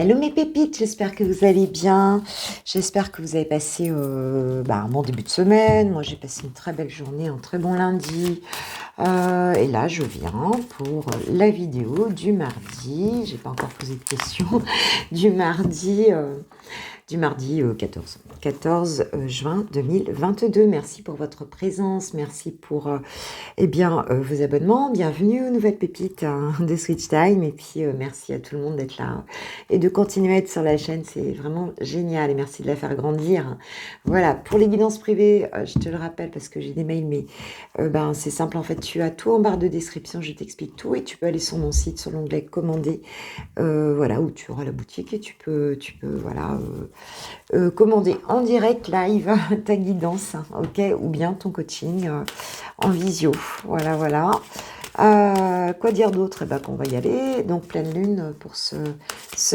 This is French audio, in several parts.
Hello mes pépites, j'espère que vous allez bien. J'espère que vous avez passé un bon début de semaine. Moi j'ai passé une très belle journée, un très bon lundi. Et là je viens pour la vidéo du mardi. J'ai pas encore posé de questions. Du mardi, 14 juin 2022. Merci pour votre présence. Merci pour vos abonnements. Bienvenue aux nouvelles pépites de Switch Time. Et puis, merci à tout le monde d'être là et de continuer à être sur la chaîne. C'est vraiment génial et merci de la faire grandir. Voilà, pour les guidances privées, je te le rappelle parce que j'ai des mails, mais c'est simple. En fait, tu as tout en barre de description. Je t'explique tout et tu peux aller sur mon site, sur l'onglet commander, où tu auras la boutique et tu peux commander en direct, live, ta guidance, ok, ou bien ton coaching en visio. Voilà. Quoi dire d'autre? Qu'on va y aller. Donc, pleine lune pour ce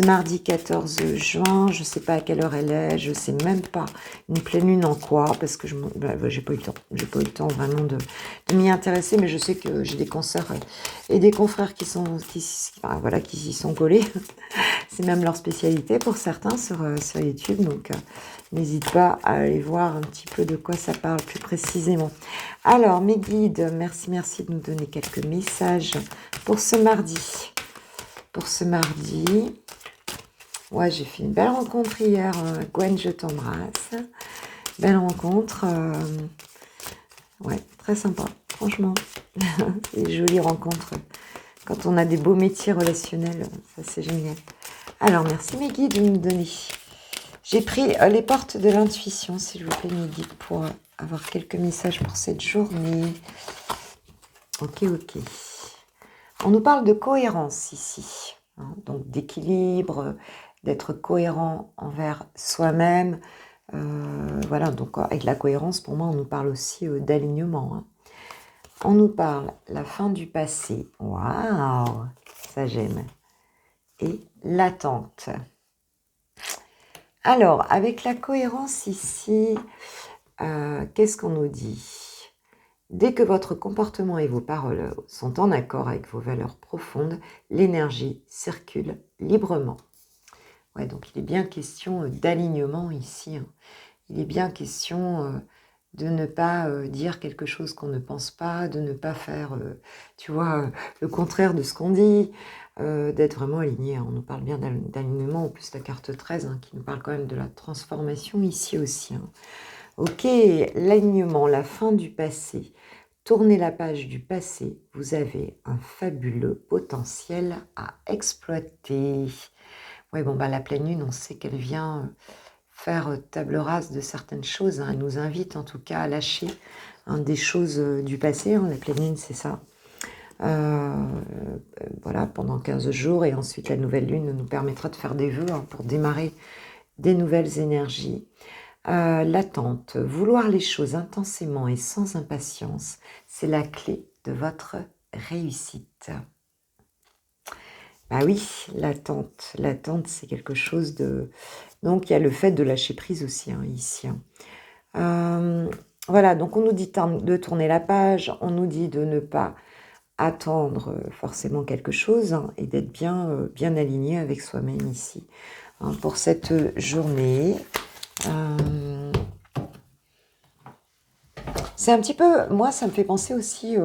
mardi 14 juin. Je sais pas à quelle heure elle est. Je sais même pas une pleine lune en quoi, parce que j'ai pas eu le temps. J'ai pas eu le temps vraiment de m'y intéresser, mais je sais que j'ai des consoeurs et des confrères qui s'y sont collés. C'est même leur spécialité pour certains sur YouTube. Donc, n'hésite pas à aller voir un petit peu de quoi ça parle plus précisément. Alors, mes guides, merci de nous donner quelques messages pour ce mardi. Ouais, j'ai fait une belle rencontre hier. Gwen, je t'embrasse. Belle rencontre. Ouais, très sympa, franchement. Des jolies rencontres. Quand on a des beaux métiers relationnels, ça c'est génial. Alors, merci mes guides de nous donner. J'ai pris les portes de l'intuition, s'il vous plaît, mes guides, pour avoir quelques messages pour cette journée. Ok. On nous parle de cohérence ici, hein, donc d'équilibre, d'être cohérent envers soi-même. Donc avec la cohérence, pour moi, on nous parle aussi d'alignement. Hein. On nous parle la fin du passé. Waouh, ça j'aime. Et l'attente. Alors, avec la cohérence ici, qu'est-ce qu'on nous dit? Dès que votre comportement et vos paroles sont en accord avec vos valeurs profondes, l'énergie circule librement. Ouais, donc il est bien question d'alignement ici. Hein. Il est bien question de ne pas dire quelque chose qu'on ne pense pas, de ne pas faire, le contraire de ce qu'on dit, d'être vraiment aligné. Hein. On nous parle bien d'alignement, en plus la carte 13, hein, qui nous parle quand même de la transformation ici aussi. Hein. Ok, l'alignement, la fin du passé. Tournez la page du passé, vous avez un fabuleux potentiel à exploiter. Ouais, la pleine lune, on sait qu'elle vient faire table rase de certaines choses. Hein. Elle nous invite en tout cas à lâcher des choses du passé. Hein. La pleine lune, c'est ça. Pendant 15 jours. Et ensuite, la nouvelle lune nous permettra de faire des vœux pour démarrer des nouvelles énergies. L'attente, vouloir les choses intensément et sans impatience, c'est la clé de votre réussite. Bah oui, l'attente, c'est quelque chose de... Donc, il y a le fait de lâcher prise aussi, hein, ici. Hein. Donc on nous dit de tourner la page, on nous dit de ne pas attendre forcément quelque chose, hein, et d'être bien aligné avec soi-même ici. Hein, pour cette journée... C'est un petit peu, moi ça me fait penser aussi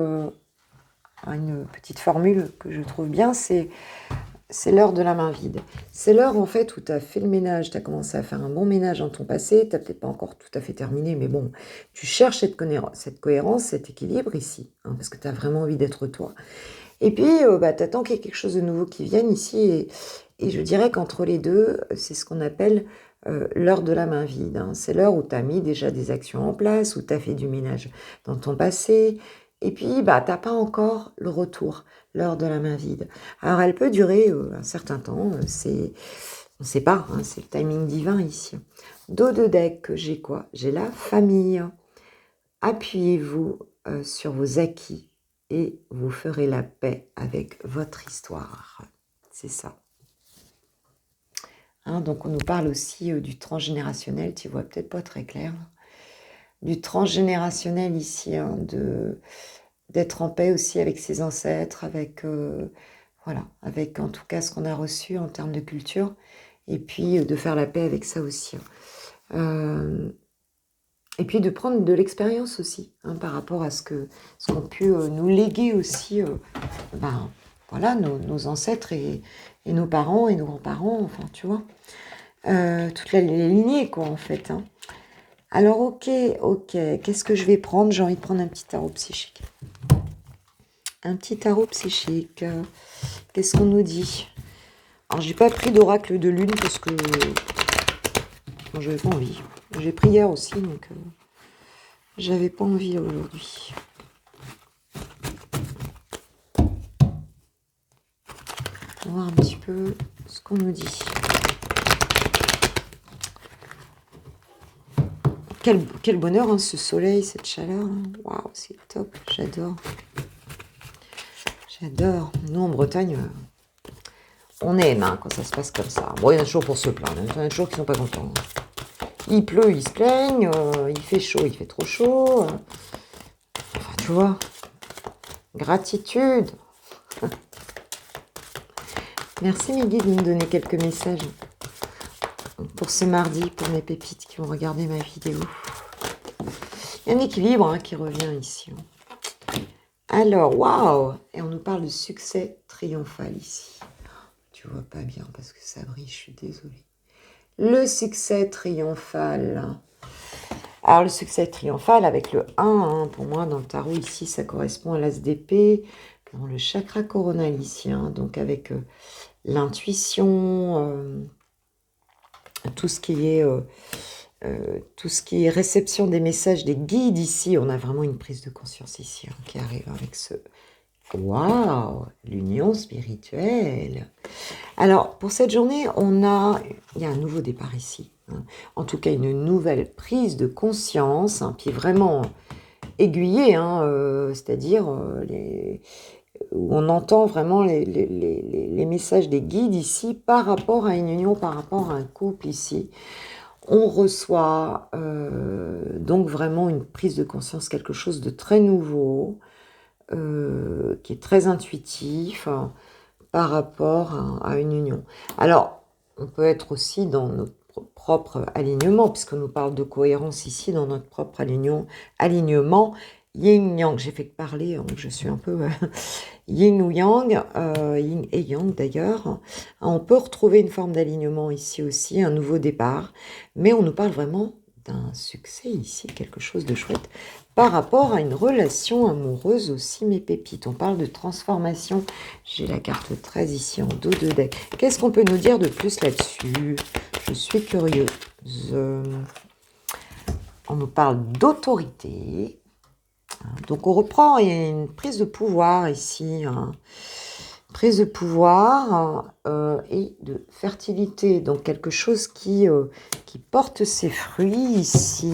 à une petite formule que je trouve bien, c'est l'heure de la main vide. C'est l'heure en fait où tu as fait le ménage, tu as commencé à faire un bon ménage dans ton passé, tu n'as peut-être pas encore tout à fait terminé, mais bon, tu cherches cette cohérence, cet équilibre ici, hein, parce que tu as vraiment envie d'être toi. Et puis, tu attends qu'il y ait quelque chose de nouveau qui vienne ici, et je dirais qu'entre les deux, c'est ce qu'on appelle l'heure de la main vide. Hein. C'est l'heure où tu as mis déjà des actions en place, où tu as fait du ménage dans ton passé, et puis tu n'as pas encore le retour, l'heure de la main vide. Alors elle peut durer un certain temps, on ne sait pas, hein, c'est le timing divin ici. Dos de deck, j'ai quoi? J'ai la famille. Appuyez-vous sur vos acquis et vous ferez la paix avec votre histoire. C'est ça. Hein, donc on nous parle aussi du transgénérationnel, tu vois peut-être pas très clair. Du transgénérationnel ici, hein, d'être en paix aussi avec ses ancêtres, avec en tout cas ce qu'on a reçu en termes de culture. Et puis de faire la paix avec ça aussi. Et puis de prendre de l'expérience aussi, par rapport à ce qu'ont pu nous léguer aussi, voilà, nos ancêtres et nos parents et nos grands-parents, enfin, tu vois. Toutes les lignées, quoi, en fait. Alors, ok, qu'est-ce que je vais prendre? J'ai envie de prendre un petit tarot psychique. Un petit tarot psychique. Qu'est-ce qu'on nous dit? Alors, j'ai pas pris d'oracle de lune parce que bon, j'avais pas envie. J'ai pris hier aussi, donc j'avais pas envie aujourd'hui. On va voir un petit peu ce qu'on nous dit. Quel bonheur, ce soleil, cette chaleur. Waouh, c'est top, j'adore. J'adore. Nous, en Bretagne, on aime quand ça se passe comme ça. Bon, il y en a toujours pour se plaindre. Il y en a toujours qui sont pas contents. Il pleut, ils se plaignent. Il fait chaud, il fait trop chaud. Enfin, tu vois. Gratitude. Merci, mes guides, de me donner quelques messages pour ce mardi, pour mes pépites qui vont regarder ma vidéo. Il y a un équilibre qui revient ici. Alors, waouh! Et on nous parle de succès triomphal ici. Tu vois pas bien parce que ça brille, je suis désolée. Le succès triomphal. Alors, le succès triomphal avec le 1, pour moi, dans le tarot ici, ça correspond à l'as d'épée, dans le chakra coronal ici, donc avec l'intuition, tout ce qui est réception des messages des guides ici. On a vraiment une prise de conscience ici qui arrive avec ce... Waouh, l'union spirituelle. Alors, pour cette journée, il y a un nouveau départ ici. En tout cas, une nouvelle prise de conscience, puis vraiment aiguillée, c'est-à-dire où on entend vraiment les messages des guides ici par rapport à une union, par rapport à un couple ici. On reçoit donc vraiment une prise de conscience, quelque chose de très nouveau, qui est très intuitif par rapport à une union. Alors, on peut être aussi dans notre propre alignement, puisqu'on nous parle de cohérence ici, dans notre propre alignement, yin-yang. J'ai fait que parler, je suis un peu yin ou yang, yin et yang d'ailleurs. On peut retrouver une forme d'alignement ici aussi, un nouveau départ, mais on nous parle vraiment d'un succès ici, quelque chose de chouette, par rapport à une relation amoureuse aussi, mes pépites. On parle de transformation. J'ai la carte 13 ici en dos de deck. Qu'est-ce qu'on peut nous dire de plus là-dessus? Je suis curieuse. On nous parle d'autorité. Donc on reprend, il y a une prise de pouvoir ici. Prise de pouvoir et de fertilité. Donc quelque chose qui porte ses fruits ici.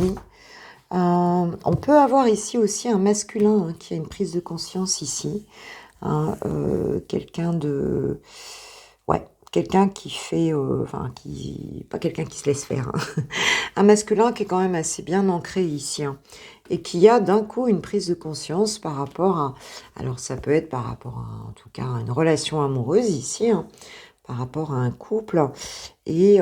On peut avoir ici aussi un masculin qui a une prise de conscience ici. Quelqu'un de... Ouais, quelqu'un qui fait... pas quelqu'un qui se laisse faire. Un masculin qui est quand même assez bien ancré ici. Et qui a d'un coup une prise de conscience par rapport à... Alors ça peut être par rapport à, en tout cas, à une relation amoureuse ici. Par rapport à un couple. Et...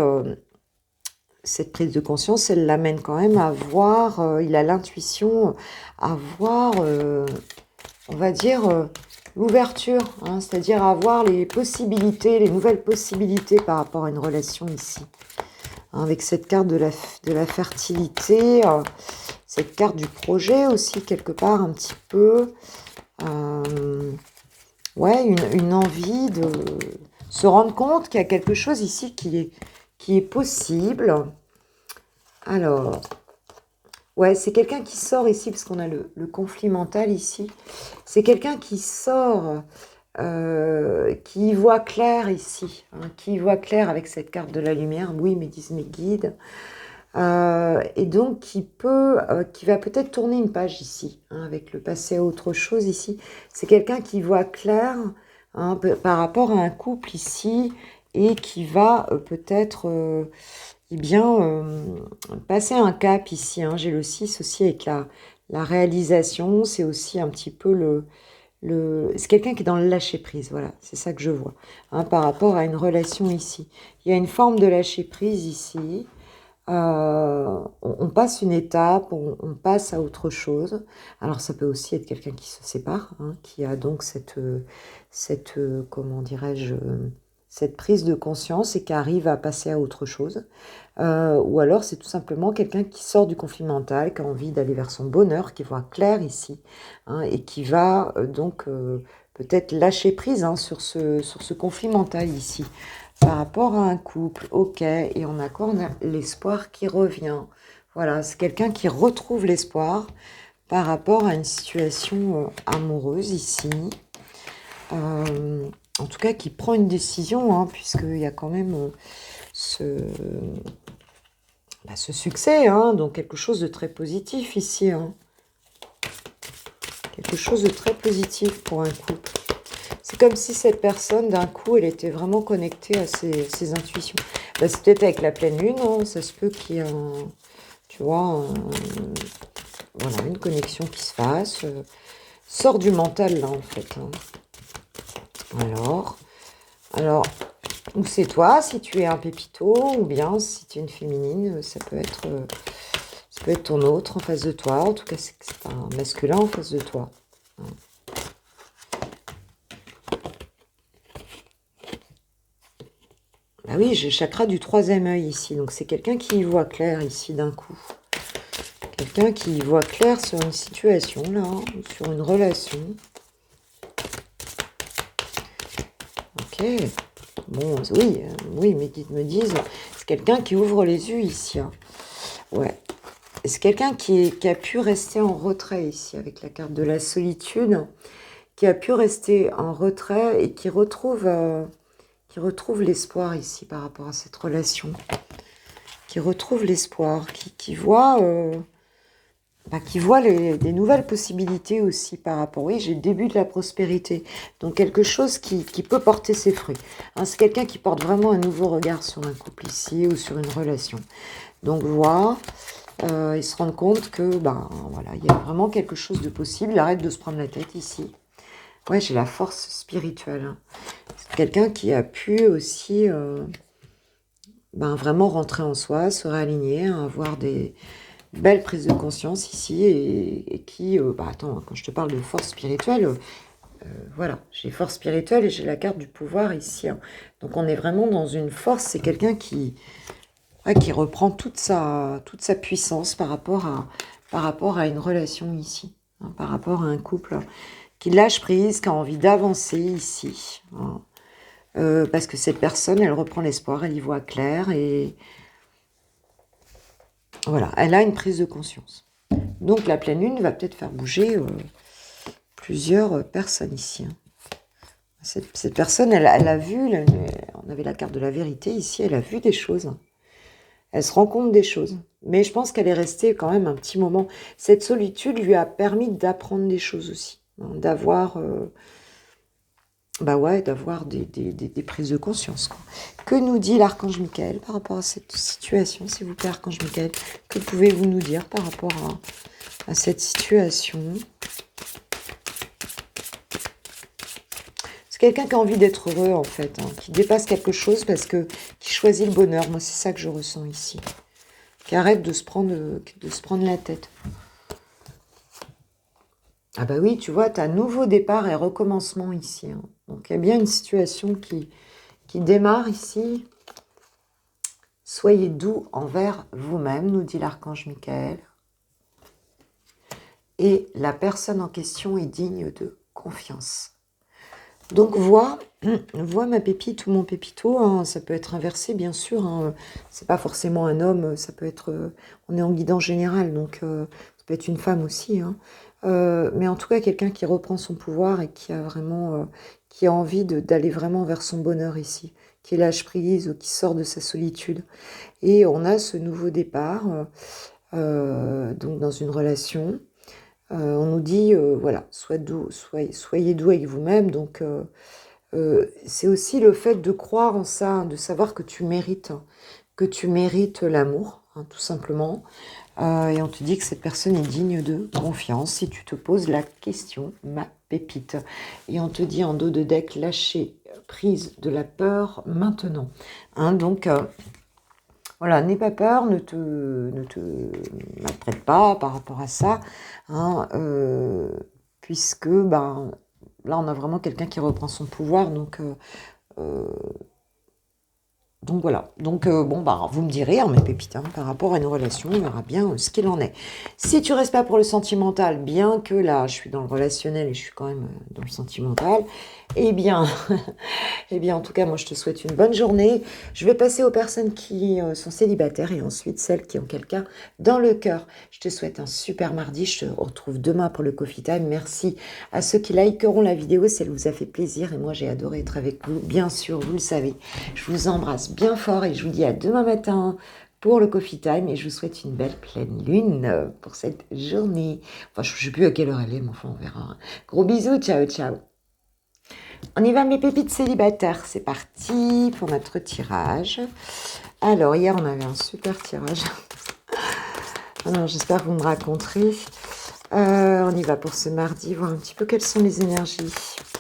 cette prise de conscience, elle l'amène quand même à voir, il a l'intuition, à voir, on va dire, l'ouverture, c'est-à-dire à voir les possibilités, les nouvelles possibilités par rapport à une relation ici. Avec cette carte de la fertilité, cette carte du projet aussi, quelque part, un petit peu. Ouais, une envie de se rendre compte qu'il y a quelque chose ici qui est possible. Alors, ouais, c'est quelqu'un qui sort ici, parce qu'on a le conflit mental ici. C'est quelqu'un qui sort, qui y voit clair ici, qui y voit clair avec cette carte de la lumière. Oui, me disent mes guides. Et donc, qui va peut-être tourner une page ici, avec le passé à autre chose ici. C'est quelqu'un qui voit clair par rapport à un couple ici, et qui va peut-être passer un cap ici. J'ai le 6 aussi avec la réalisation. C'est aussi un petit peu c'est quelqu'un qui est dans le lâcher-prise, voilà, c'est ça que je vois, hein, par rapport à une relation ici. Il y a une forme de lâcher-prise ici. On passe une étape, on passe à autre chose. Alors ça peut aussi être quelqu'un qui se sépare, hein, qui a donc comment dirais-je, cette prise de conscience et qui arrive à passer à autre chose. Ou alors c'est tout simplement quelqu'un qui sort du conflit mental, qui a envie d'aller vers son bonheur, qui voit clair ici, hein, et qui va donc peut-être lâcher prise, hein, sur ce conflit mental ici. Par rapport à un couple, ok, et on accorde l'espoir qui revient. Voilà, c'est quelqu'un qui retrouve l'espoir par rapport à une situation amoureuse ici. En tout cas, qui prend une décision, hein, puisqu'il y a quand même ce succès, hein, donc quelque chose de très positif ici. Hein. Quelque chose de très positif pour un couple. C'est comme si cette personne, d'un coup, elle était vraiment connectée à ses intuitions. Bah, c'est peut-être avec la pleine lune, hein, ça se peut qu'il y ait tu vois, voilà, une connexion qui se fasse. Sort du mental, là, en fait. Hein. Alors, ou c'est toi, si tu es un pépito, ou bien si tu es une féminine, ça peut être ton autre en face de toi. En tout cas, c'est un masculin en face de toi. Hein. Ah oui, j'ai le chakra du troisième œil ici. Donc, c'est quelqu'un qui y voit clair ici d'un coup. Quelqu'un qui y voit clair sur une situation, là, hein, sur une relation. Ok. Bon, oui, mes guides me disent, c'est quelqu'un qui ouvre les yeux ici. Hein. Ouais. C'est quelqu'un qui a pu rester en retrait ici, avec la carte de la solitude, qui a pu rester en retrait et qui retrouve l'espoir ici par rapport à cette relation. Qui retrouve l'espoir, qui voit des nouvelles possibilités aussi par rapport. Oui, j'ai le début de la prospérité. Donc quelque chose qui peut porter ses fruits. Hein, c'est quelqu'un qui porte vraiment un nouveau regard sur un couple ici ou sur une relation. Donc voilà, ils se rendent compte que voilà, il y a vraiment quelque chose de possible. Il arrête de se prendre la tête ici. Ouais, j'ai la force spirituelle. Hein. C'est quelqu'un qui a pu aussi vraiment rentrer en soi, se réaligner, hein, avoir des belles prises de conscience ici et qui, attends, quand je te parle de force spirituelle, voilà, j'ai force spirituelle et j'ai la carte du pouvoir ici. Hein. Donc on est vraiment dans une force, c'est quelqu'un qui reprend toute sa puissance par rapport à une relation ici, hein, par rapport à un couple qui lâche prise, qui a envie d'avancer ici. Hein. Parce que cette personne, elle reprend l'espoir, elle y voit clair et voilà, elle a une prise de conscience. Donc la pleine lune va peut-être faire bouger plusieurs personnes ici. Hein. Cette personne, elle a vu, on avait la carte de la vérité ici, elle a vu des choses. Hein. Elle se rend compte des choses. Mais je pense qu'elle est restée quand même un petit moment. Cette solitude lui a permis d'apprendre des choses aussi. Hein, d'avoir des prises de conscience. Quoi. Que nous dit l'archange Michael par rapport à cette situation, s'il vous plaît, archange Michael? Que pouvez-vous nous dire par rapport à cette situation? C'est quelqu'un qui a envie d'être heureux, en fait, hein, qui dépasse quelque chose parce que qui choisit le bonheur. Moi, c'est ça que je ressens ici. Qui arrête de se prendre la tête. Ah bah oui, tu vois, tu as nouveau départ et recommencement ici. Hein. Donc, il y a bien une situation qui démarre ici. Soyez doux envers vous-même, nous dit l'archange Michael. Et la personne en question est digne de confiance. Donc, vois ma pépite ou mon pépito, hein, ça peut être inversé, bien sûr. Hein, c'est pas forcément un homme, ça peut être... on est en guidance générale, donc ça peut être une femme aussi. Hein. Mais en tout cas, quelqu'un qui reprend son pouvoir et qui a vraiment... qui a envie d'aller vraiment vers son bonheur ici, qui lâche prise ou qui sort de sa solitude. Et on a ce nouveau départ, donc dans une relation. On nous dit, voilà, soyez doux avec vous-même. Donc, c'est aussi le fait de croire en ça, de savoir que tu mérites l'amour, hein, tout simplement. Et on te dit que cette personne est digne de confiance si tu te poses la question, ma pépite. Et on te dit en dos de deck, lâcher prise de la peur maintenant. Hein, donc, voilà, n'aie pas peur, ne te maltraite pas par rapport à ça. Hein, puisque, ben, là, on a vraiment quelqu'un qui reprend son pouvoir. Donc voilà, donc bon, bah, vous me direz, hein, mes pépites, hein, par rapport à une relation, on verra bien ce qu'il en est. Si tu restes pas pour le sentimental, bien que là, je suis dans le relationnel et je suis quand même dans le sentimental, eh bien, en tout cas, moi, je te souhaite une bonne journée. Je vais passer aux personnes qui sont célibataires et ensuite celles qui ont quelqu'un dans le cœur. Je te souhaite un super mardi. Je te retrouve demain pour le Coffee Time. Merci à ceux qui likeront la vidéo si elle vous a fait plaisir. Et moi, j'ai adoré être avec vous. Bien sûr, vous le savez. Je vous embrasse bien fort et je vous dis à demain matin pour le Coffee Time. Et je vous souhaite une belle pleine lune pour cette journée. Enfin, je ne sais plus à quelle heure elle est, mais enfin, on verra. Gros bisous. Ciao, ciao. On y va, mes pépites célibataires. C'est parti pour notre tirage. Alors, hier, on avait un super tirage. Alors, j'espère que vous me raconterez. On y va pour ce mardi, voir un petit peu quelles sont les énergies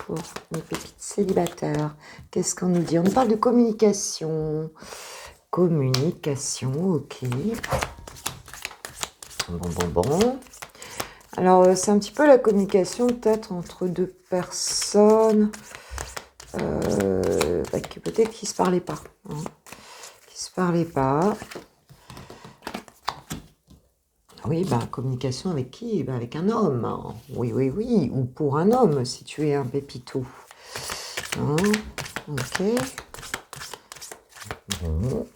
pour mes pépites célibataires. Qu'est-ce qu'on nous dit? On nous parle de communication. Communication, ok. Bon. Alors, c'est un petit peu la communication peut-être entre deux personnes qui peut-être qui ne se parlaient pas. Hein, qui ne se parlaient pas. Oui, communication avec qui? Avec un homme. Hein. Oui. Ou pour un homme, si tu es un pépito. Hein, ok. Bon.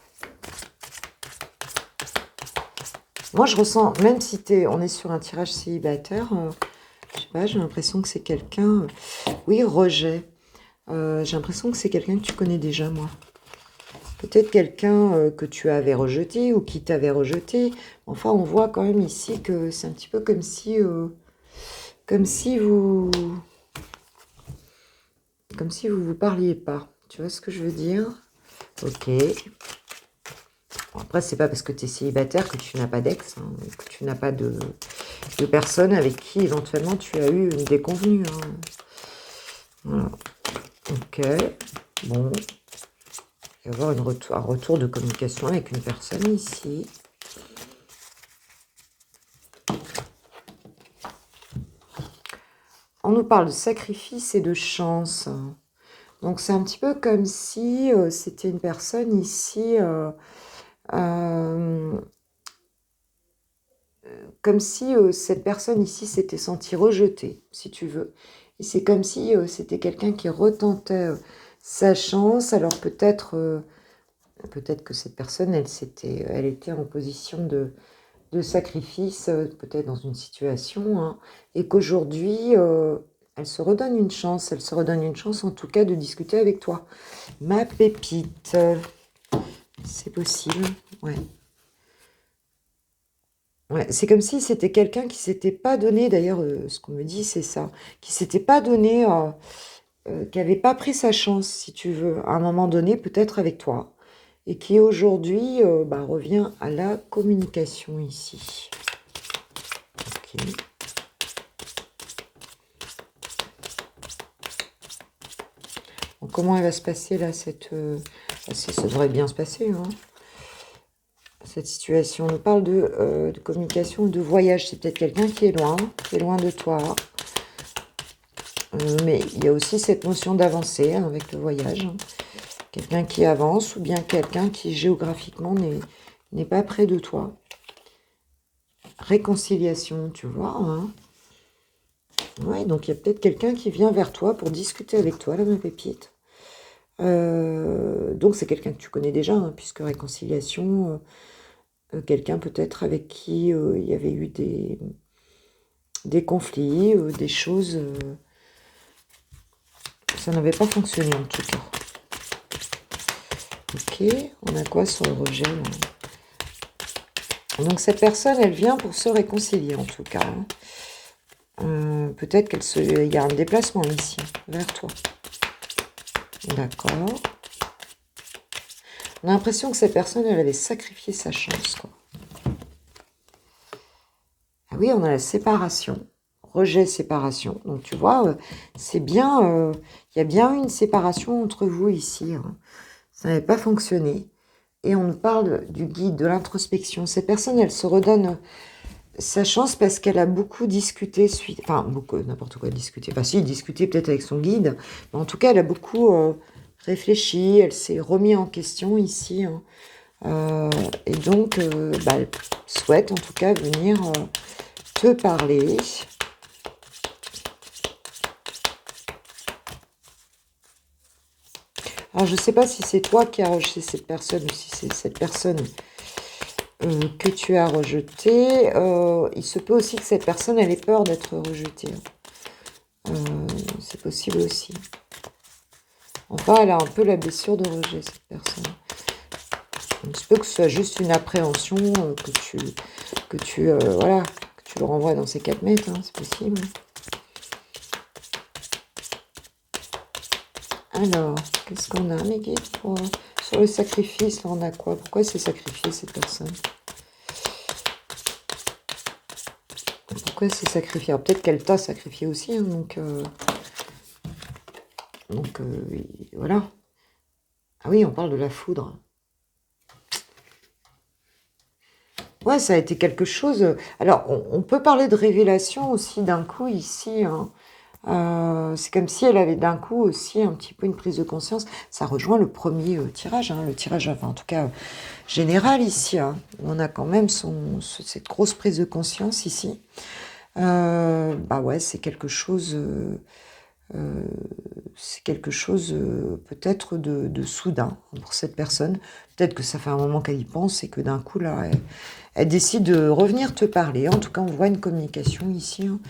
Moi, je ressens, même si on est sur un tirage célibataire, je sais pas, j'ai l'impression que c'est quelqu'un... Oui, rejet. J'ai l'impression que c'est quelqu'un que tu connais déjà, moi. Peut-être quelqu'un que tu avais rejeté ou qui t'avait rejeté. Enfin, on voit quand même ici que c'est un petit peu comme si vous vous parliez pas. Tu vois ce que je veux dire? Ok. Bon, après, c'est pas parce que tu es célibataire que tu n'as pas d'ex, hein, que tu n'as pas de personne avec qui éventuellement tu as eu une déconvenue. Hein. Voilà. Ok. Bon. Il va y avoir un retour de communication avec une personne ici. On nous parle de sacrifice et de chance. Donc, c'est un petit peu comme si c'était une personne ici... comme si cette personne ici s'était sentie rejetée, si tu veux. Et c'est comme si c'était quelqu'un qui retentait sa chance. Alors peut-être que cette personne, elle était en position de sacrifice, peut-être dans une situation, hein, et qu'aujourd'hui, elle se redonne une chance. Elle se redonne une chance, en tout cas, de discuter avec toi. Ma pépite. C'est possible, ouais. Ouais, c'est comme si c'était quelqu'un qui s'était pas donné, d'ailleurs, ce qu'on me dit, c'est ça, qui s'était pas donné, qui n'avait pas pris sa chance, si tu veux, à un moment donné, peut-être avec toi, et qui aujourd'hui revient à la communication ici. Ok. Donc, comment elle va se passer là, ça devrait bien se passer, hein, cette situation. On nous parle de communication, de voyage. C'est peut-être quelqu'un qui est loin de toi. Mais il y a aussi cette notion d'avancer, hein, avec le voyage. Hein. Quelqu'un qui avance ou bien quelqu'un qui géographiquement n'est pas près de toi. Réconciliation, tu vois. Hein. Ouais, donc il y a peut-être quelqu'un qui vient vers toi pour discuter avec toi, là, ma pépite. Donc c'est quelqu'un que tu connais déjà, hein, puisque réconciliation, quelqu'un peut-être avec qui il y avait eu des conflits, des choses... ça n'avait pas fonctionné en tout cas. Ok, on a quoi sur le rejet là? Donc cette personne, elle vient pour se réconcilier en tout cas. Hein. Peut-être qu'il y a un déplacement ici, vers toi. D'accord. On a l'impression que cette personne, elle avait sacrifié sa chance, quoi. Ah oui, on a la séparation. Rejet, séparation. Donc, tu vois, c'est bien... Il y a bien eu une séparation entre vous ici. Hein. Ça n'avait pas fonctionné. Et on nous parle du guide, de l'introspection. Cette personne, elle se redonne sa chance parce qu'elle a beaucoup discuté suite... Enfin, beaucoup, n'importe quoi discuté. Enfin, si, discuté peut-être avec son guide. Mais en tout cas, elle a beaucoup réfléchi. Elle s'est remis en question ici. Hein. Et donc, bah, elle souhaite en tout cas venir te parler. Alors, je ne sais pas si c'est toi qui as rejeté cette personne ou si c'est cette personne que tu as rejetée. Il se peut aussi que cette personne, elle ait peur d'être rejetée. C'est possible aussi. Enfin, elle a un peu la blessure de rejet, cette personne. Il se peut que ce soit juste une appréhension, que tu le renvoies dans ses 4 mètres, hein, c'est possible. Alors, qu'est-ce qu'on a, mes guides, sur le sacrifice, là, on a quoi? Pourquoi elle s'est sacrifiée, cette personne? Pourquoi elle s'est sacrifiée? Alors, peut-être qu'elle t'a sacrifié aussi, hein, donc voilà. Ah oui, on parle de la foudre. Ouais, ça a été quelque chose... Alors, on peut parler de révélation aussi d'un coup ici, hein. C'est comme si elle avait d'un coup aussi un petit peu une prise de conscience. Ça rejoint le premier tirage, hein, le tirage, enfin, en tout cas général ici. Hein. On a quand même cette grosse prise de conscience ici. Bah ouais, c'est quelque chose peut-être de soudain pour cette personne. Peut-être que ça fait un moment qu'elle y pense et que d'un coup là, elle décide de revenir te parler. En tout cas, on voit une communication ici. Hein,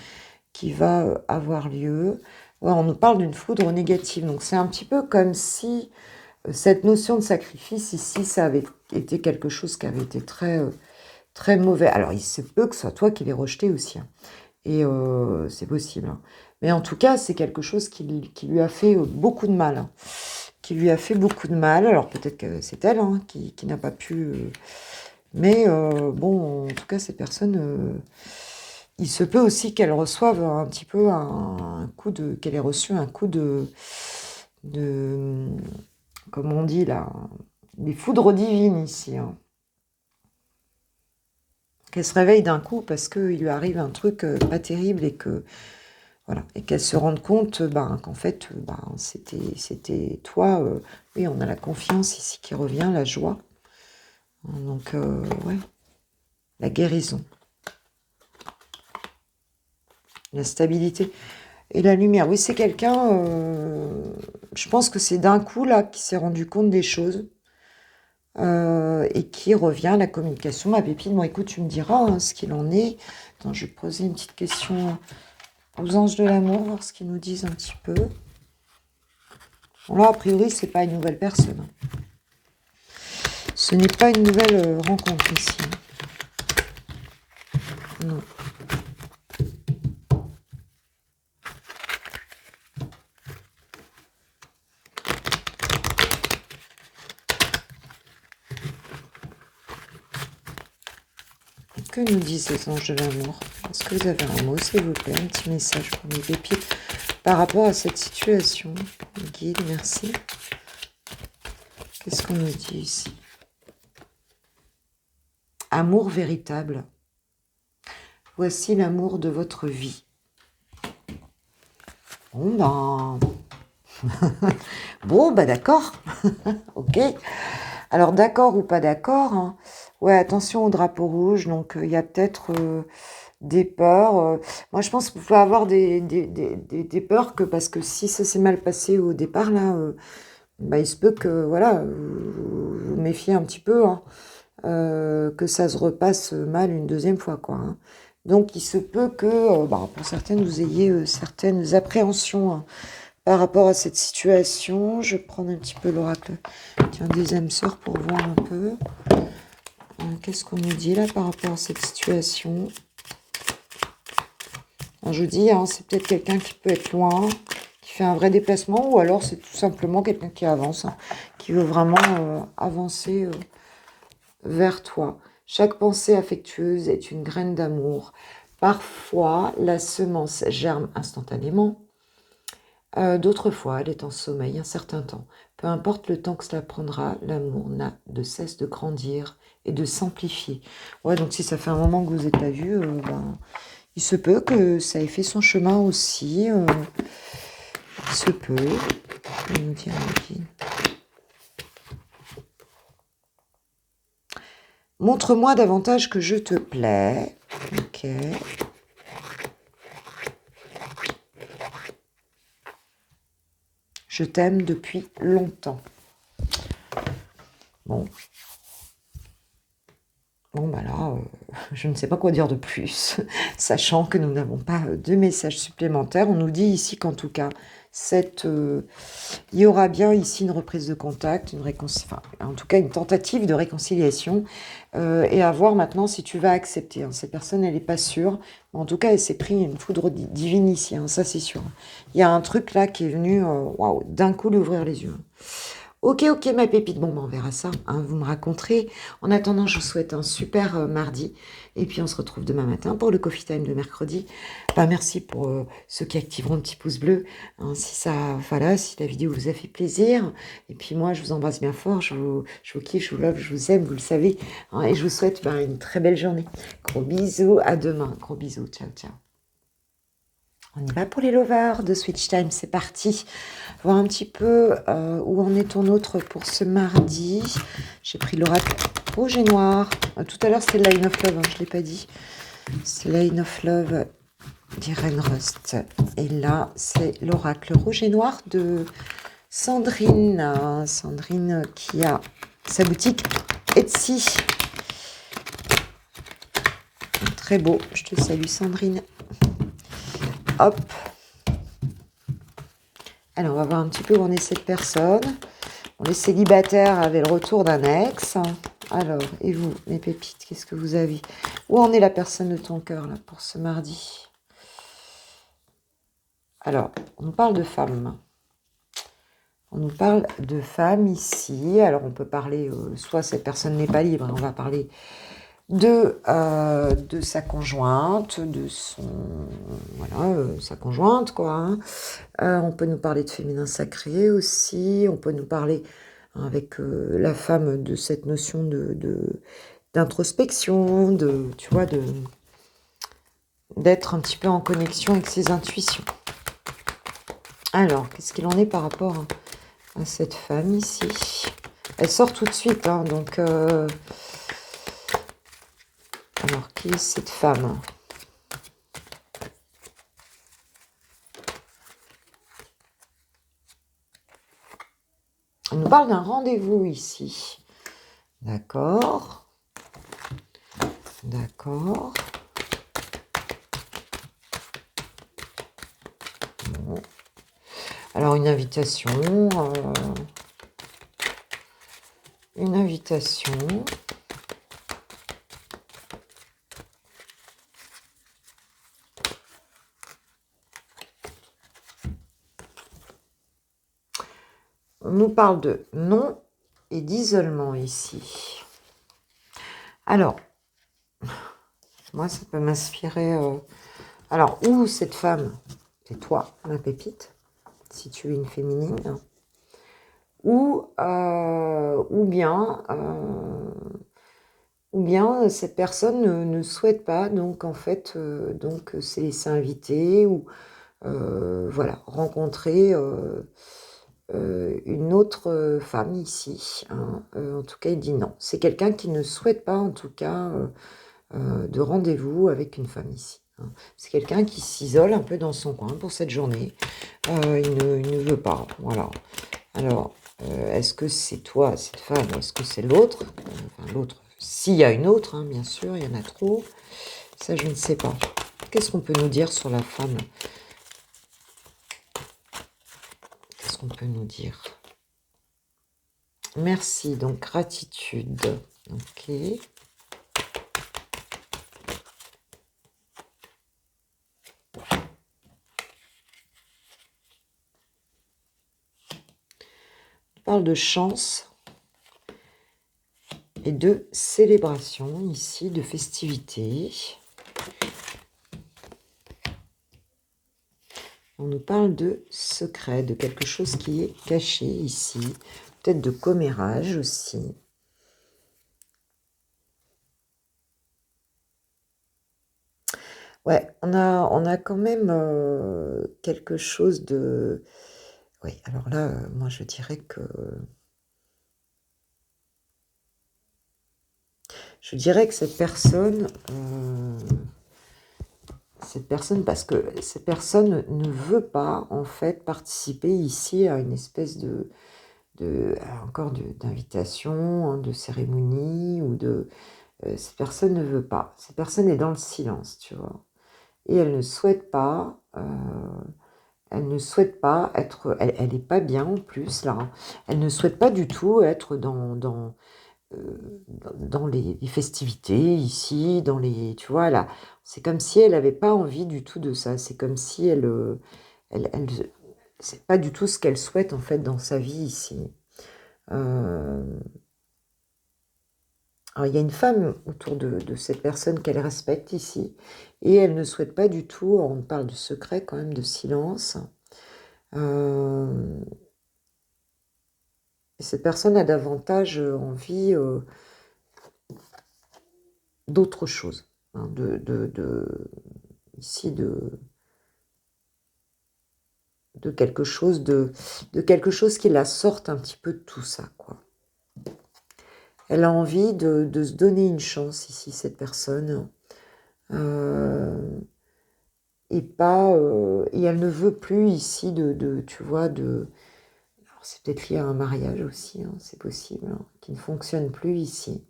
qui va avoir lieu. Ouais, on nous parle d'une foudre négative. Donc c'est un petit peu comme si cette notion de sacrifice ici, ça avait été quelque chose qui avait été très, très mauvais. Alors il se peut que ce soit toi qui l'aies rejeté aussi. Hein. Et c'est possible. Hein. Mais en tout cas, c'est quelque chose qui lui a fait beaucoup de mal. Hein. Qui lui a fait beaucoup de mal. Alors peut-être que c'est elle hein, qui n'a pas pu... mais bon, en tout cas, ces personnes... il se peut aussi qu'elle reçoive un petit peu un coup de... qu'elle ait reçu un coup de comme on dit là, des foudres divines ici. Hein. Qu'elle se réveille d'un coup parce qu'il lui arrive un truc pas terrible et que voilà et qu'elle se rende compte qu'en fait c'était toi. Oui, on a la confiance ici qui revient, la joie. Donc ouais, la guérison, la stabilité. Et la lumière, oui, c'est quelqu'un, je pense que c'est d'un coup, là, qui s'est rendu compte des choses et qui revient à la communication. Ma pépite, bon, écoute, tu me diras hein, ce qu'il en est. Attends, je vais poser une petite question aux anges de l'amour, voir ce qu'ils nous disent un petit peu. Bon, là, a priori, c'est pas une nouvelle personne. Ce n'est pas une nouvelle rencontre ici. Non. Que nous disent les anges de l'amour? Est-ce que vous avez un mot, s'il vous plaît? Un petit message pour mes pépites par rapport à cette situation. Guide, merci. Qu'est-ce qu'on nous dit ici? Amour véritable. Voici l'amour de votre vie. Bon, bon, d'accord. Ok. Alors, d'accord ou pas d'accord hein. Ouais, attention au drapeau rouge. Donc, il y a peut-être des peurs. Moi, je pense que vous pouvez avoir des peurs parce que si ça s'est mal passé au départ, là, il se peut que, voilà, vous méfiez un petit peu, hein, que ça se repasse mal une deuxième fois, quoi. Hein. Donc, il se peut que, pour certaines, vous ayez certaines appréhensions hein, par rapport à cette situation. Je vais prendre un petit peu l'oracle des âmes sœurs pour voir un peu. Qu'est-ce qu'on nous dit là par rapport à cette situation? Alors, je vous dis, hein, c'est peut-être quelqu'un qui peut être loin, qui fait un vrai déplacement, ou alors c'est tout simplement quelqu'un qui avance, hein, qui veut vraiment avancer vers toi. Chaque pensée affectueuse est une graine d'amour. Parfois, la semence germe instantanément. D'autres fois, elle est en sommeil un certain temps. Peu importe le temps que cela prendra, l'amour n'a de cesse de grandir et de s'amplifier. Ouais, donc si ça fait un moment que vous n'êtes pas vu, ben, il se peut que ça ait fait son chemin aussi. Il se peut. On nous dit, montre-moi davantage que je te plais. Ok. Je t'aime depuis longtemps. Bon. Bon, bah là, je ne sais pas quoi dire de plus, sachant que nous n'avons pas de messages supplémentaires. On nous dit ici qu'en tout cas, il y aura bien ici une reprise de contact, en tout cas une tentative de réconciliation, et à voir maintenant si tu vas accepter. Hein. Cette personne, elle n'est pas sûre, mais en tout cas, elle s'est pris une foudre divine ici, hein, ça c'est sûr. Il y a un truc là qui est venu, waouh, d'un coup lui ouvrir les yeux. Ok, ma pépite. Bon, ben, on verra ça. Hein, vous me raconterez. En attendant, je vous souhaite un super mardi. Et puis, on se retrouve demain matin pour le Coffee Time de mercredi. Ben, merci pour ceux qui activeront le petit pouce bleu. Hein, si la vidéo vous a fait plaisir. Et puis, moi, je vous embrasse bien fort. Je vous kiffe, je vous love, je vous aime, vous le savez. Hein, et je vous souhaite une très belle journée. Gros bisous. À demain. Gros bisous. Ciao, ciao. On y va pour les lovers de Switch Time, c'est parti. Voir un petit peu où en est ton autre pour ce mardi. J'ai pris l'oracle rouge et noir. Tout à l'heure, c'était Line of Love, hein, je ne l'ai pas dit. C'est Line of Love d'Irene Rust. Et là, c'est l'oracle rouge et noir de Sandrine. Sandrine qui a sa boutique Etsy. Très beau, je te salue Sandrine. Hop. Alors, on va voir un petit peu où en est cette personne. On est célibataire avec le retour d'un ex. Alors, et vous, mes pépites, qu'est-ce que vous avez? Où en est la personne de ton cœur, là, pour ce mardi? Alors, on nous parle de femmes. On nous parle de femmes ici. Alors, on peut parler, soit cette personne n'est pas libre, on va parler de sa conjointe, de son... Voilà, sa conjointe, quoi. Hein. On peut nous parler de féminin sacré aussi. On peut nous parler avec la femme de cette notion d'introspection, tu vois, d'être un petit peu en connexion avec ses intuitions. Alors, qu'est-ce qu'il en est par rapport à cette femme ici? Elle sort tout de suite, hein, donc... Alors, qui est cette femme? On nous parle d'un rendez-vous ici. D'accord. D'accord. Bon. Alors, une invitation. Une invitation. On nous parle de non et d'isolement ici. Alors, moi, ça peut m'inspirer... Alors, ou cette femme, c'est toi, ma pépite, si tu es une féminine, ou bien cette personne ne souhaite pas, donc en fait, s'est laissé inviter, ou voilà, rencontrer... une autre femme ici. Hein. En tout cas, il dit non. C'est quelqu'un qui ne souhaite pas, en tout cas, de rendez-vous avec une femme ici. Hein. C'est quelqu'un qui s'isole un peu dans son coin pour cette journée. Il ne veut pas. Voilà. Alors, est-ce que c'est toi, cette femme, ou est-ce que c'est l'autre? Enfin, l'autre. S'il y a une autre, hein, bien sûr, il y en a trop. Ça, je ne sais pas. Qu'est-ce qu'on peut nous dire sur la femme? Qu'est-ce qu'on peut nous dire? Merci, donc gratitude. Ok. On parle de chance et de célébration ici, de festivité. On nous parle de secret, de quelque chose qui est caché ici. Peut-être de commérage aussi. Ouais, on a quand même quelque chose de... Oui, alors là, moi je dirais que... Je dirais que cette personne, parce que cette personne ne veut pas, en fait, participer ici à une espèce encore d'invitation, hein, de cérémonie, ou de... cette personne ne veut pas. Cette personne est dans le silence, tu vois. Et elle ne souhaite pas... elle ne souhaite pas être... Elle n'est pas bien, en plus, là. Elle ne souhaite pas du tout être dans les festivités ici, dans les, tu vois, là, c'est comme si elle n'avait pas envie du tout de ça. C'est comme si elle c'est pas du tout ce qu'elle souhaite en fait dans sa vie ici. Alors il y a une femme autour de cette personne qu'elle respecte ici, et elle ne souhaite pas du tout. On parle de secret quand même, de silence. Et cette personne a davantage envie d'autre chose, hein, ici de quelque chose quelque chose qui la sorte un petit peu de tout ça, quoi. Elle a envie de se donner une chance ici, cette personne, et pas et elle ne veut plus ici tu vois, alors c'est peut-être lié à un mariage aussi, hein, c'est possible, hein, qui ne fonctionne plus ici.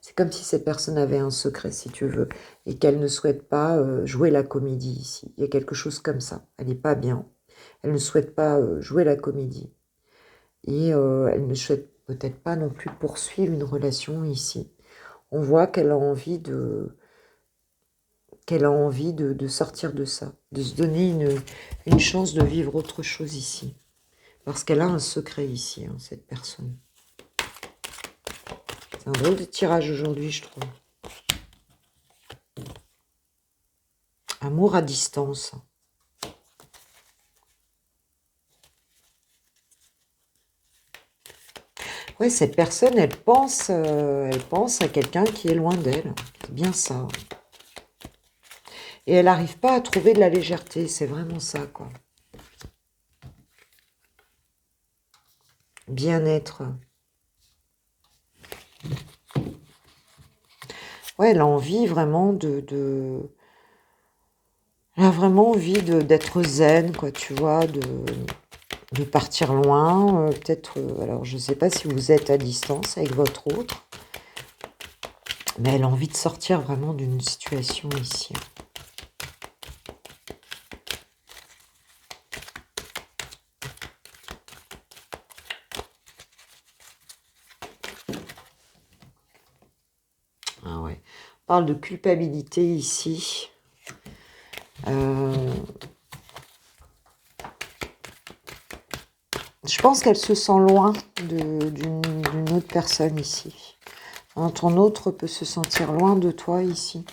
C'est comme si cette personne avait un secret, si tu veux, et qu'elle ne souhaite pas jouer la comédie ici. Il y a quelque chose comme ça. Elle n'est pas bien. Elle ne souhaite pas jouer la comédie. Et elle ne souhaite peut-être pas non plus poursuivre une relation ici. On voit qu'elle a envie de sortir de ça, de se donner une chance de vivre autre chose ici. Parce qu'elle a un secret ici, hein, cette personne. C'est un drôle de tirage aujourd'hui, je trouve. Amour à distance. Ouais, cette personne, elle pense à quelqu'un qui est loin d'elle. C'est bien ça. Et elle n'arrive pas à trouver de la légèreté. C'est vraiment ça, quoi. Bien-être. Ouais, elle a envie vraiment elle a vraiment envie d'être zen, quoi, tu vois, de partir loin. Peut-être, alors je ne sais pas si vous êtes à distance avec votre autre, mais elle a envie de sortir vraiment d'une situation ici. Ah ouais. On parle de culpabilité ici. Je pense qu'elle se sent loin d'une autre personne ici. Hein, ton autre peut se sentir loin de toi ici.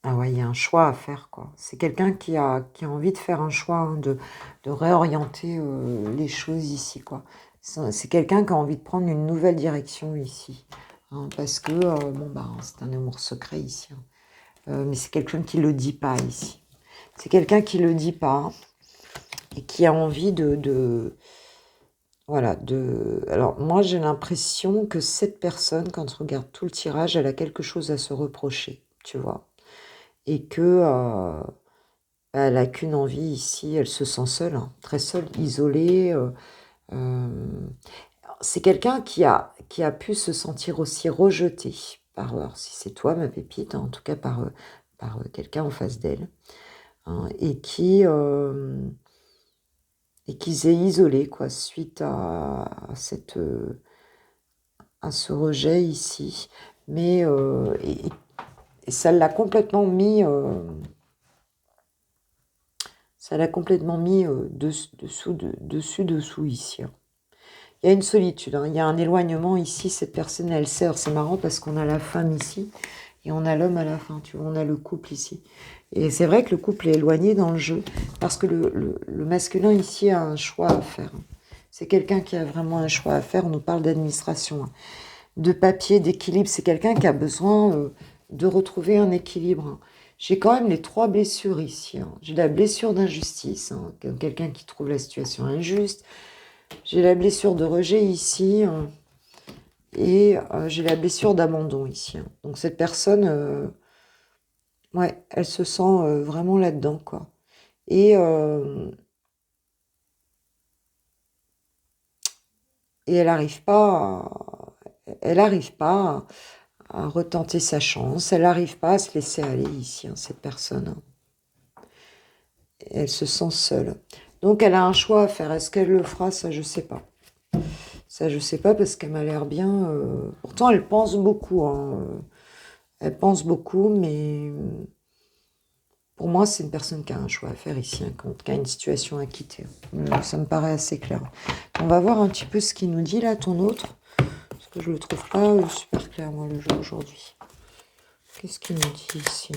Ah ouais, il y a un choix à faire, quoi. C'est quelqu'un qui a envie de faire un choix, hein, de réorienter les choses ici, quoi. C'est quelqu'un qui a envie de prendre une nouvelle direction ici. Hein, parce que, bon, bah, c'est un amour secret ici. Hein. Mais c'est quelqu'un qui ne le dit pas ici. C'est quelqu'un qui ne le dit pas et qui a envie voilà, alors, moi, j'ai l'impression que cette personne, quand on regarde tout le tirage, elle a quelque chose à se reprocher, tu vois. Et que elle n'a qu'une envie ici, elle se sent seule, hein, très seule, isolée. Euh, c'est quelqu'un qui a pu se sentir aussi rejeté par, alors, si c'est toi, ma pépite, hein, en tout cas par quelqu'un en face d'elle, hein, et qui s'est isolé, quoi, suite à ce rejet ici. Mais et ça l'a complètement mis dessous ici. Hein. Il y a une solitude, hein, il y a un éloignement ici, cette personne, elle sert. C'est marrant parce qu'on a la femme ici Et on a l'homme à la fin, tu vois, on a le couple ici. Et c'est vrai que le couple est éloigné dans le jeu, parce que le masculin ici a un choix à faire. C'est quelqu'un qui a vraiment un choix à faire, on nous parle d'administration, hein, de papier, d'équilibre. C'est quelqu'un qui a besoin de retrouver un équilibre, hein. J'ai quand même les 3 blessures ici, hein. J'ai la blessure d'injustice, hein, quelqu'un qui trouve la situation injuste. J'ai la blessure de rejet ici, hein, et j'ai la blessure d'abandon ici, hein. Donc cette personne, ouais, elle se sent vraiment là-dedans, quoi. Et, euh, et elle n'arrive pas à retenter sa chance, elle n'arrive pas à se laisser aller ici, hein, cette personne, hein. Elle se sent seule. Donc elle a un choix à faire. Est-ce qu'elle le fera? Ça, je sais pas. Ça, je sais pas parce qu'elle m'a l'air bien. Pourtant, elle pense beaucoup, hein. Elle pense beaucoup, mais pour moi, c'est une personne qui a un choix à faire ici, hein, qui a une situation à quitter. Ça me paraît assez clair. On va voir un petit peu ce qu'il nous dit là, ton autre. Parce que je le trouve pas super clair, moi, le jeu aujourd'hui. Qu'est-ce qu'il nous dit ici?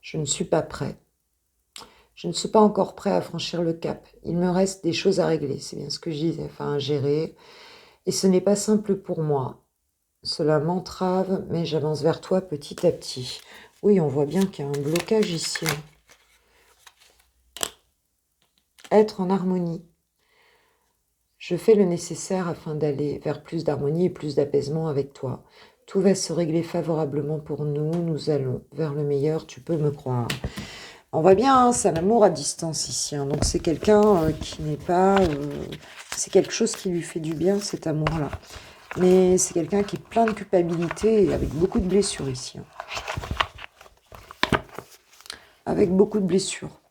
Je ne suis pas prêt. Je ne suis pas encore prêt à franchir le cap. Il me reste des choses à régler, c'est bien ce que je disais, enfin à gérer. Et ce n'est pas simple pour moi. Cela m'entrave, mais j'avance vers toi petit à petit. Oui, on voit bien qu'il y a un blocage ici. Être en harmonie. Je fais le nécessaire afin d'aller vers plus d'harmonie et plus d'apaisement avec toi. Tout va se régler favorablement pour nous. Nous allons vers le meilleur, tu peux me croire. On voit bien, hein, c'est un amour à distance ici, hein. Donc c'est quelqu'un qui n'est pas... c'est quelque chose qui lui fait du bien, cet amour-là. Mais c'est quelqu'un qui est plein de culpabilité et avec beaucoup de blessures ici, hein. Avec beaucoup de blessures.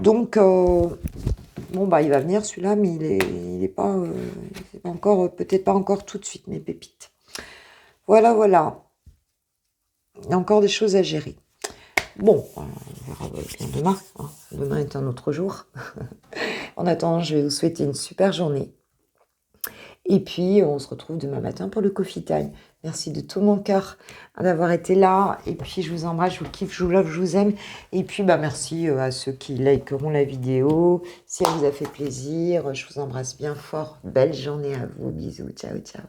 Donc, bon, bah, il va venir celui-là, mais il est pas, encore, peut-être pas encore tout de suite, mes pépites. Voilà, voilà. Il y a encore des choses à gérer. Bon, on verra bien demain, hein. Demain est un autre jour. En attendant, je vais vous souhaiter une super journée. Et puis, on se retrouve demain matin pour le Coffee Time. Merci de tout mon cœur d'avoir été là. Et puis, je vous embrasse, je vous kiffe, je vous love, je vous aime. Et puis, bah, merci à ceux qui likeront la vidéo. Si elle vous a fait plaisir, je vous embrasse bien fort. Belle journée à vous. Bisous. Ciao, ciao.